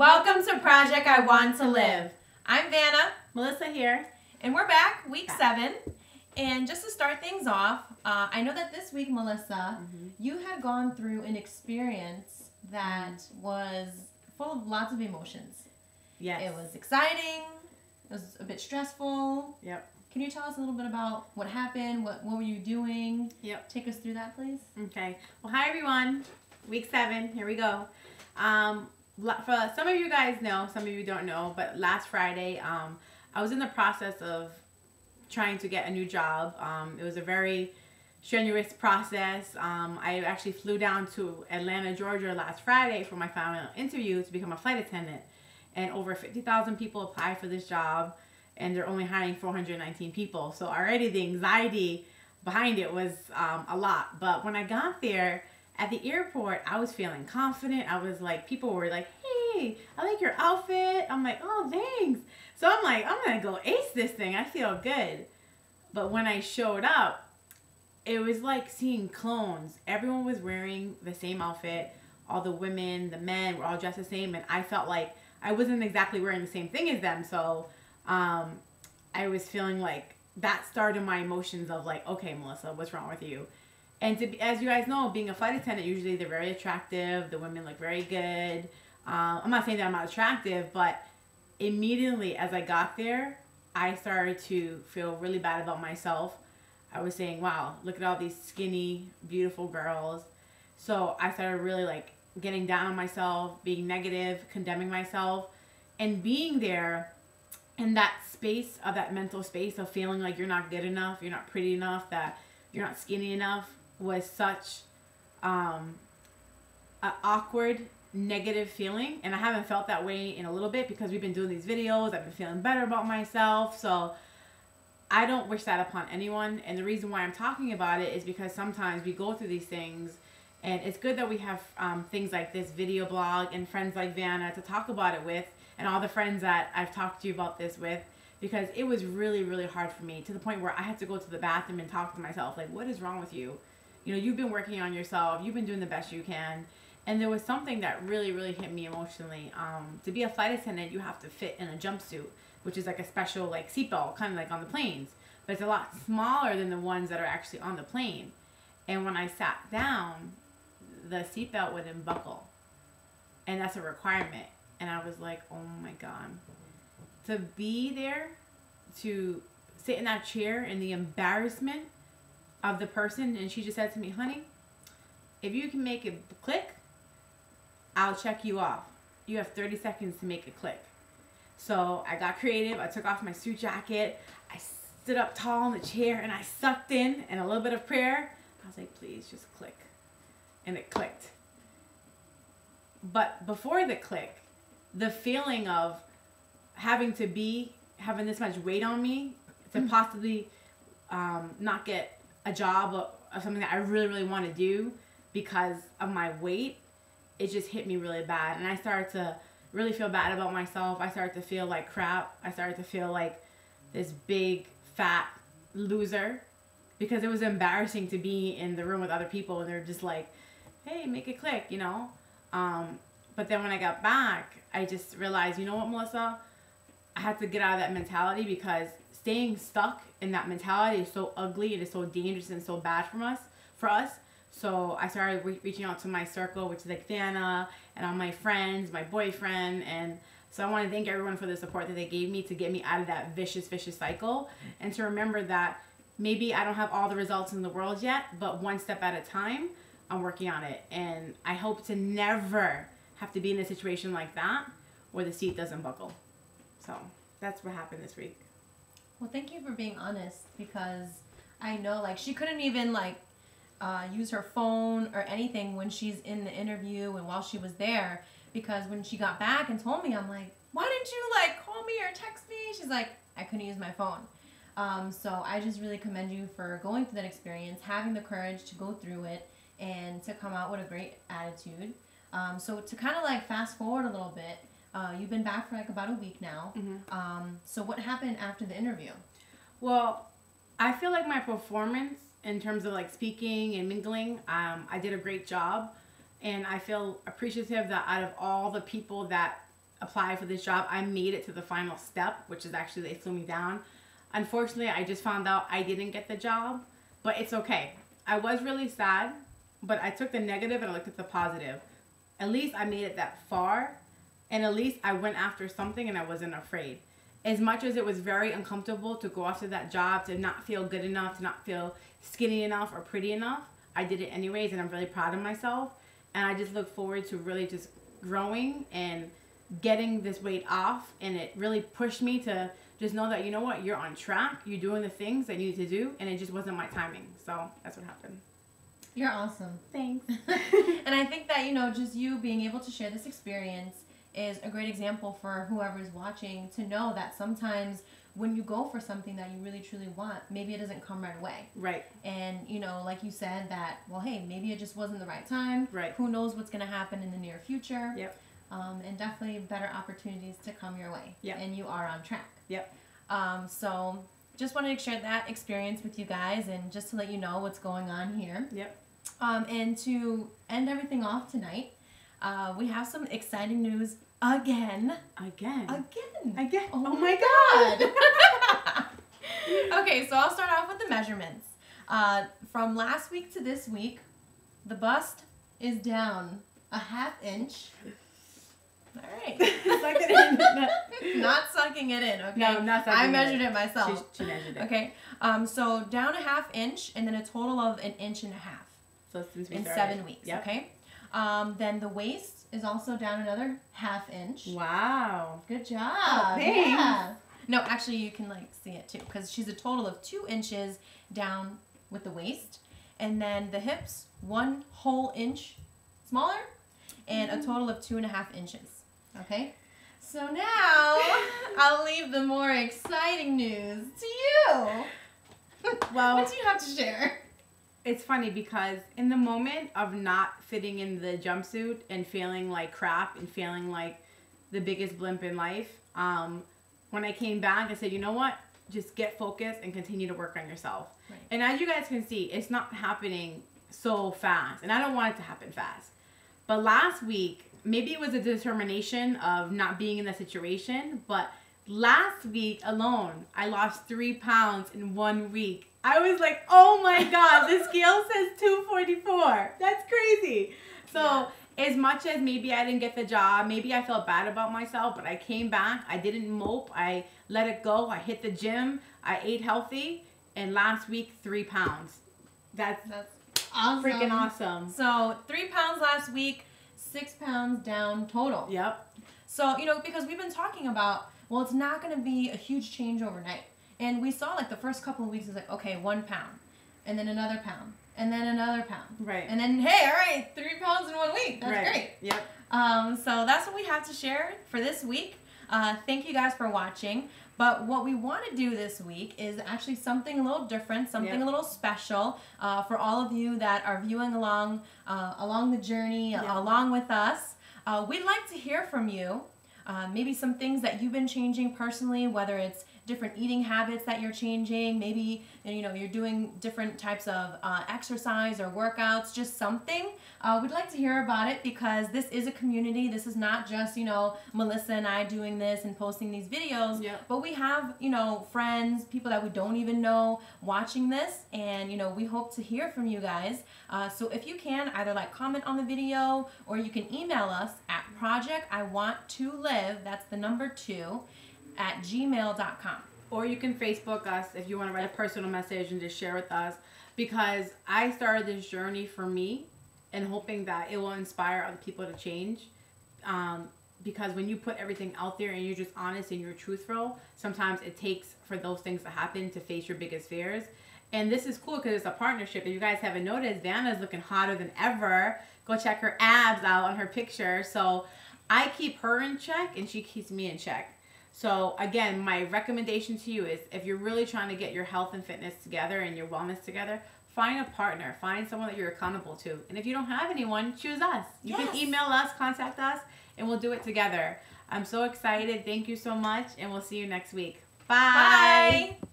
Welcome to Project I Want to Live. I'm Vanna, Melissa here, and we're back, week 7. And just to start things off, I know that this week, Melissa, you had gone through an experience that was full of lots of emotions. Yes. It was exciting, it was a bit stressful. Yep. Can you tell us a little bit about what happened? What were you doing? Yep. Take us through that, please. Okay. Well, hi everyone. Week 7. Here we go. For some of you guys know, some of you don't know, but last Friday, I was in the process of trying to get a new job. It was a very strenuous process. I actually flew down to Atlanta, Georgia last Friday for my final interview to become a flight attendant. And over 50,000 people applied for this job, and they're only hiring 419 people. So already the anxiety behind it was a lot. But when I got there at the airport, I was feeling confident. I was like, people were like, hey, I like your outfit. I'm like, oh, thanks. So I'm like, I'm going to go ace this thing. I feel good. But when I showed up, it was like seeing clones. Everyone was wearing the same outfit. All the women, the men were all dressed the same. And I felt like I wasn't exactly wearing the same thing as them. So I was feeling like that started my emotions of like, okay, Melissa, what's wrong with you? And to be, as you guys know, being a flight attendant, usually they're very attractive. The women look very good. I'm not saying that I'm not attractive, but immediately as I got there, I started to feel really bad about myself. I was saying, wow, look at all these skinny, beautiful girls. So I started really like getting down on myself, being negative, condemning myself, and being there in that space of that mental space of feeling like you're not good enough, you're not pretty enough, that you're not skinny enough was such an awkward, negative feeling. And I haven't felt that way in a little bit because we've been doing these videos. I've been feeling better about myself. So I don't wish that upon anyone. And the reason why I'm talking about it is because sometimes we go through these things, and it's good that we have things like this video blog and friends like Vanna to talk about it with, and all the friends that I've talked to you about this with, because it was really, really hard for me to the point where I had to go to the bathroom and talk to myself. Like, what is wrong with you? You know, you've been working on yourself. You've been doing the best you can. And there was something that really, really hit me emotionally. To be a flight attendant, you have to fit in a jumpsuit, which is like a special like seatbelt, kind of like on the planes. But it's a lot smaller than the ones that are actually on the plane. And when I sat down, the seatbelt wouldn't buckle. And that's a requirement. And I was like, oh my God. To be there, to sit in that chair and the embarrassment of the person, and she just said to me, honey, if you can make it click, I'll check you off. You have 30 seconds to make it click. So I got creative. I took off my suit jacket. I stood up tall in the chair and I sucked in, and a little bit of prayer. I was like, please just click. And it clicked. But before the click, the feeling of having this much weight on me to possibly not get a job of something that I really, really want to do because of my weight, it just hit me really bad. And I started to really feel bad about myself. I started to feel like crap. I started to feel like this big, fat loser because it was embarrassing to be in the room with other people and they're just like, hey, make it click, you know? But then when I got back, I just realized, you know what, Melissa? I had to get out of that mentality because staying stuck in that mentality is so ugly and it's so dangerous and so bad for us. So I started reaching out to my circle, which is like Vanna and all my friends, my boyfriend. And so I want to thank everyone for the support that they gave me to get me out of that vicious cycle. And to remember that maybe I don't have all the results in the world yet, but one step at a time, I'm working on it. And I hope to never have to be in a situation like that where the seat doesn't buckle. So that's what happened this week. Well, thank you for being honest, because I know like she couldn't even like use her phone or anything when she's in the interview and while she was there, because when she got back and told me, I'm like, why didn't you like call me or text me? She's like, I couldn't use my phone. So I just really commend you for going through that experience, having the courage to go through it and to come out with a great attitude. So to kind of like fast forward a little bit, you've been back for like about a week now. So what happened after the interview? Well, I feel like my performance in terms of like speaking and mingling, I did a great job. And I feel appreciative that out of all the people that apply for this job. I made it to the final step, which is actually they flew me down. Unfortunately, I just found out I didn't get the job, but it's okay. I was really sad, but I took the negative and I looked at the positive. At least I made it that far, and at least I went after something and I wasn't afraid. As much as it was very uncomfortable to go after that job, to not feel good enough, to not feel skinny enough or pretty enough, I did it anyways, and I'm really proud of myself. And I just look forward to really just growing and getting this weight off. And it really pushed me to just know that, you know what, you're on track. You're doing the things that you need to do. And it just wasn't my timing. So that's what happened. You're awesome. Thanks. And I think that, you know, just you being able to share this experience is a great example for whoever's watching to know that sometimes when you go for something that you really truly want, maybe it doesn't come right away. Right. And, you know, like you said that, well, hey, maybe it just wasn't the right time. Right. Who knows what's going to happen in the near future. Yep. And definitely better opportunities to come your way. Yep. And you are on track. Yep. So just wanted to share that experience with you guys and just to let you know what's going on here. Yep. And to end everything off tonight, we have some exciting news again. Again. Oh my God. Okay, so I'll start off with the measurements. From last week to this week, the bust is down a 1/2 inch. All right. Suck it in. Not sucking it in, okay? No, not sucking it in. I measured it myself. She measured it. Okay. So down a 1/2 inch and then a total of 1.5 inches. So since we in started. 7 weeks, Yep. okay? Then the waist is also down another 1/2 inch. Wow. Good job. Oh, thanks. Yeah. No, actually you can like see it too because she's a total of 2 inches down with the waist. And then the hips, 1 whole inch smaller and a total of 2.5 inches. Okay? So now I'll leave the more exciting news to you. Well, what do you have to share? It's funny because in the moment of not fitting in the jumpsuit and feeling like crap and feeling like the biggest blimp in life, when I came back, I said, you know what? Just get focused and continue to work on yourself. Right. And as you guys can see, it's not happening so fast. And I don't want it to happen fast. But last week, maybe it was a determination of not being in the situation, but last week alone, I lost 3 pounds in 1 week. I was like, oh my God, the scale says 244. That's crazy. So as much as maybe I didn't get the job, maybe I felt bad about myself, but I came back. I didn't mope. I let it go. I hit the gym. I ate healthy. And last week, 3 pounds. That's awesome. Freaking awesome. So 3 pounds last week, 6 pounds down total. Yep. So, you know, because we've been talking about, well, it's not going to be a huge change overnight. And we saw like the first couple of weeks is like, okay, 1 pound, and then another pound, and then another pound. Right. And then, hey, all right, 3 pounds in 1 week. That's right. great. Yep. So that's what we have to share for this week. Thank you guys for watching. But what we want to do this week is actually something a little different, something a little special for all of you that are viewing along the journey, along with us. We'd like to hear from you. Maybe some things that you've been changing personally, whether it's different eating habits that you're changing, maybe you know you're doing different types of exercise or workouts, just something. We'd like to hear about it because this is a community. This is not just, you know, Melissa and I doing this and posting these videos, but we have, you know, friends, people that we don't even know watching this, and you know, we hope to hear from you guys. So if you can, either like comment on the video or you can email us at projectiwanttolive, that's the number 2, at gmail.com. Or you can Facebook us if you want to write a personal message and just share with us, because I started this journey for me and hoping that it will inspire other people to change. Because when you put everything out there and you're just honest and you're truthful, sometimes it takes for those things to happen to face your biggest fears. And this is cool because it's a partnership. If you guys haven't noticed, Vanna's looking hotter than ever. Go check her abs out on her picture. So I keep her in check and she keeps me in check. So again, my recommendation to you is if you're really trying to get your health and fitness together and your wellness together, find a partner. Find someone that you're accountable to. And if you don't have anyone, choose us. You can email us, contact us, and we'll do it together. I'm so excited. Thank you so much, and we'll see you next week. Bye. Bye.